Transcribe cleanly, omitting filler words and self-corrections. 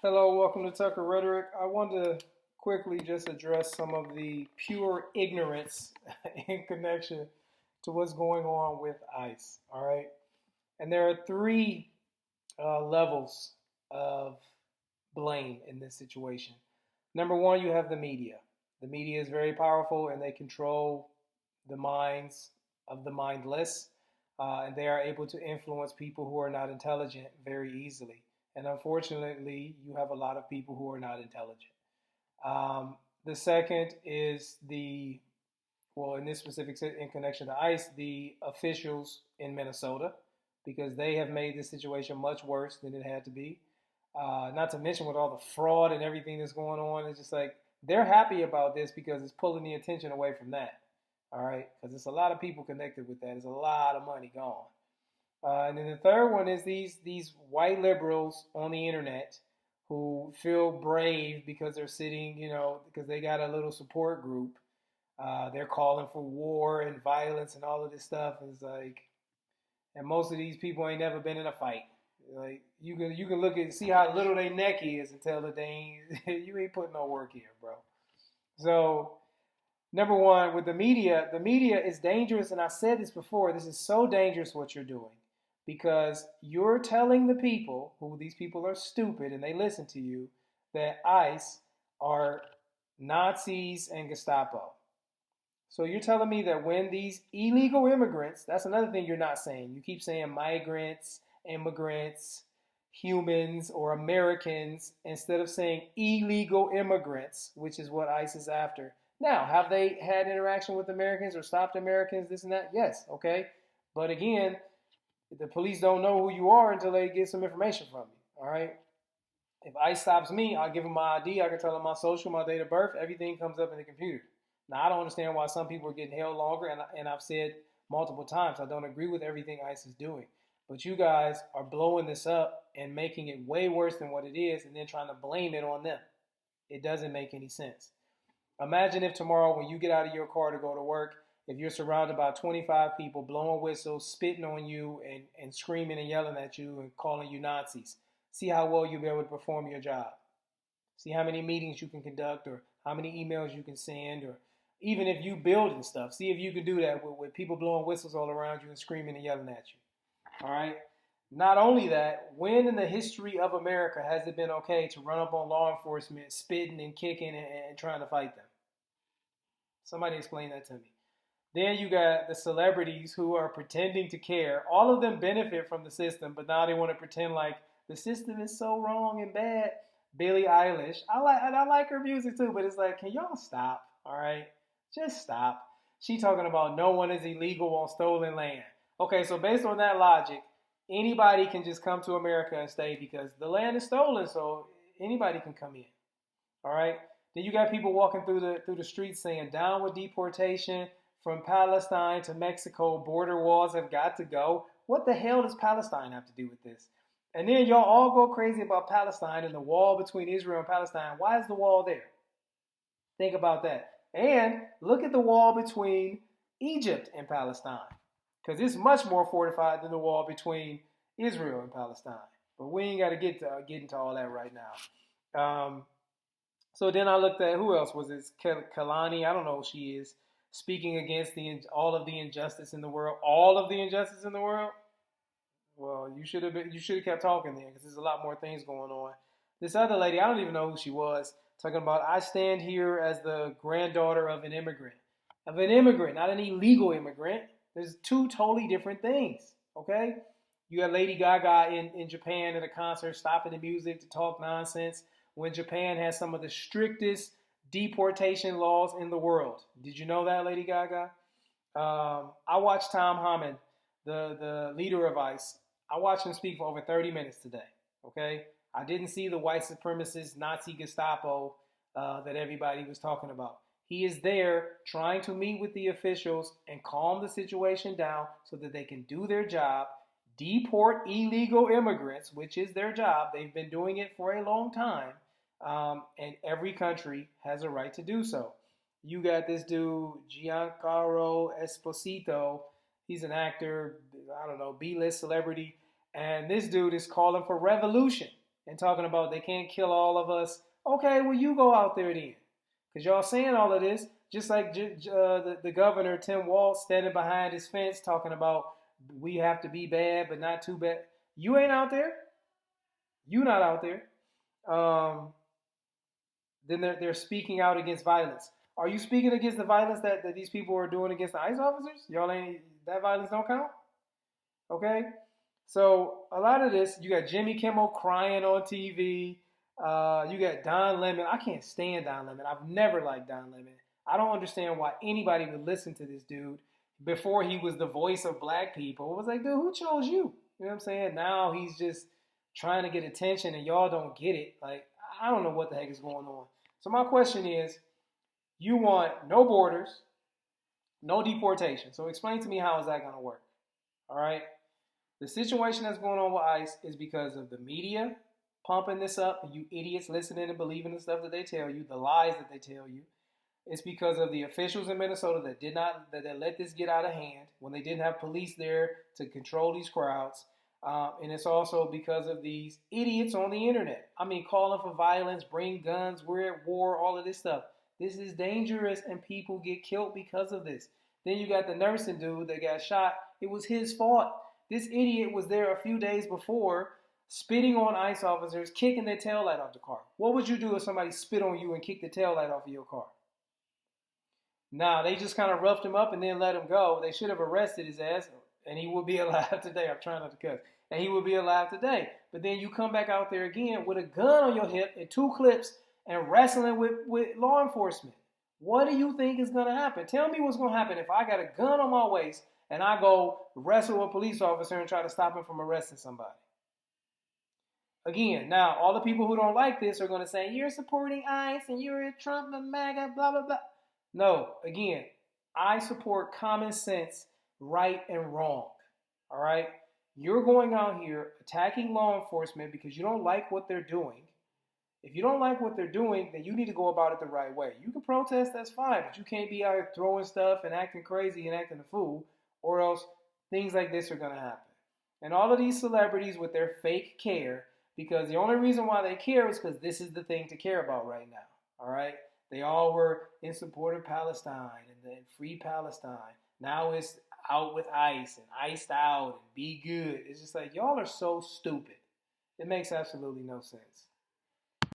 Hello, welcome to Tucker Rhetoric. I want to quickly just address some of the pure ignorance in connection to what's going on with ICE. All right. And there are three levels of blame in this situation. Number one, you have the media. The media is very powerful and they control the minds of the mindless, and they are able to influence people who are not intelligent very easily. And unfortunately, you have a lot of people who are not intelligent. The second is well, in this specific in connection to ICE, the officials in Minnesota, because they have made this situation much worse than it had to be. Not to mention with all the fraud and everything that's going on, it's just like they're happy about this because it's pulling the attention away from that. All right, because there's a lot of people connected with that. There's a lot of money gone. And then the third one is these white liberals on the internet who feel brave because they're sitting, because they got a little support group. They're calling for war and violence and all of this stuff. It's like, and most of these people ain't never been in a fight. Like you can look at see how little their neck is and tell that they ain't you ain't putting no work here, bro. So number one, with the media is dangerous, and I said this before. This is so dangerous what you're doing because you're telling the people who these people are stupid and they listen to you that ICE are Nazis and Gestapo. So you're telling me that when these illegal immigrants, that's another thing you're not saying. You keep saying migrants, immigrants, humans, or Americans instead of saying illegal immigrants, which is what ICE is after. Now, have they had interaction with Americans or stopped Americans, this and that? Yes, okay. But again, the police don't know who you are until they get some information from you, all right? If ICE stops me, I'll give them my ID. I can tell them my social, my date of birth. Everything comes up in the computer. Now, I don't understand why some people are getting held longer, and I've said multiple times, I don't agree with everything ICE is doing. But you guys are blowing this up and making it way worse than what it is and then trying to blame it on them. It doesn't make any sense. Imagine if tomorrow when you get out of your car to go to work, if you're surrounded by 25 people blowing whistles, spitting on you, and screaming and yelling at you and calling you Nazis. See how well you'll be able to perform your job. See how many meetings you can conduct or how many emails you can send, or even if you build and stuff. See if you can do that with people blowing whistles all around you and screaming and yelling at you. All right? Not only that, when in the history of America has it been okay to run up on law enforcement, spitting and kicking and trying to fight them? Somebody explain that to me. Then you got the celebrities who are pretending to care. All of them benefit from the system, but now they want to pretend like the system is so wrong and bad. Billie Eilish, I like her music too, but it's like, can y'all stop? All right, just stop. She talking about no one is illegal on stolen land. Okay, so based on that logic, anybody can just come to America and stay because the land is stolen, so anybody can come in. All right. Then you got people walking through the streets saying down with deportation from Palestine to Mexico. Border walls have got to go. What the hell does Palestine have to do with this? And then y'all all go crazy about Palestine and the wall between Israel and Palestine. Why is the wall there? Think about that. And look at the wall between Egypt and Palestine, because it's much more fortified than the wall between Israel and Palestine. But we ain't got to get into all that right now. So then I looked at, who else was it? Kalani, I don't know who she is, speaking against all of the injustice in the world. All of the injustice in the world? Well, you should have kept talking then, because there's a lot more things going on. This other lady, I don't even know who she was, talking about, I stand here as the granddaughter of an immigrant. Of an immigrant, not an illegal immigrant. There's two totally different things, okay? You got Lady Gaga in Japan at a concert, stopping the music to talk nonsense when Japan has some of the strictest deportation laws in the world. Did you know that, Lady Gaga? I watched Tom Hammond, the leader of ICE. I watched him speak for over 30 minutes today, okay? I didn't see the white supremacist Nazi Gestapo that everybody was talking about. He is there trying to meet with the officials and calm the situation down so that they can do their job, deport illegal immigrants, which is their job. They've been doing it for a long time, and every country has a right to do so. You got this dude, Giancarlo Esposito. He's an actor, I don't know, B-list celebrity. And this dude is calling for revolution. and talking about they can't kill all of us. Okay, well, you go out there then. Because y'all saying all of this, just like the governor, Tim Walz, standing behind his fence talking about we have to be bad, but not too bad. You ain't out there. You not out there. Um, then they're speaking out against violence. Are you speaking against the violence that these people are doing against the ICE officers? Y'all ain't, that violence don't count? Okay? So a lot of this, you got Jimmy Kimmel crying on TV. You got Don Lemon. I can't stand Don Lemon. I've never liked Don Lemon. I don't understand why anybody would listen to this dude before he was the voice of black people. It was like, dude, who chose you? You know what I'm saying? Now he's just trying to get attention and y'all don't get it. Like, I don't know what the heck is going on. So my question is, you want no borders, no deportation. So explain to me how is that going to work? All right? The situation that's going on with ICE is because of the media pumping this up, and you idiots listening and believing the stuff that they tell you, the lies that they tell you. It's because of the officials in Minnesota that let this get out of hand when they didn't have police there to control these crowds. And it's also because of these idiots on the internet. I mean, calling for violence, bring guns, we're at war, all of this stuff. This is dangerous, and people get killed because of this. Then you got the nursing dude that got shot. It was his fault. This idiot was there a few days before, spitting on ICE officers, kicking their taillight off the car. What would you do if somebody spit on you and kicked the taillight off of your car? Nah, they just kind of roughed him up and then let him go. They should have arrested his ass, and he would be alive today. I'm trying not to cuss. And he would be alive today. But then you come back out there again with a gun on your hip and 2 clips and wrestling with law enforcement. What do you think is going to happen? Tell me what's going to happen if I got a gun on my waist and I go wrestle with a police officer and try to stop him from arresting somebody. Again, now, all the people who don't like this are going to say, you're supporting ICE and you're a Trump and MAGA, blah, blah, blah. No, again, I support common sense, right and wrong. All right? You're going out here attacking law enforcement because you don't like what they're doing. If you don't like what they're doing, then you need to go about it the right way. You can protest, that's fine, but you can't be out here throwing stuff and acting crazy and acting a fool, or else things like this are going to happen. And all of these celebrities with their fake care, because the only reason why they care is because this is the thing to care about right now. All right? They all were in support of Palestine and free Palestine. Now it's out with ICE and iced out and be good. It's just like, y'all are so stupid. It makes absolutely no sense.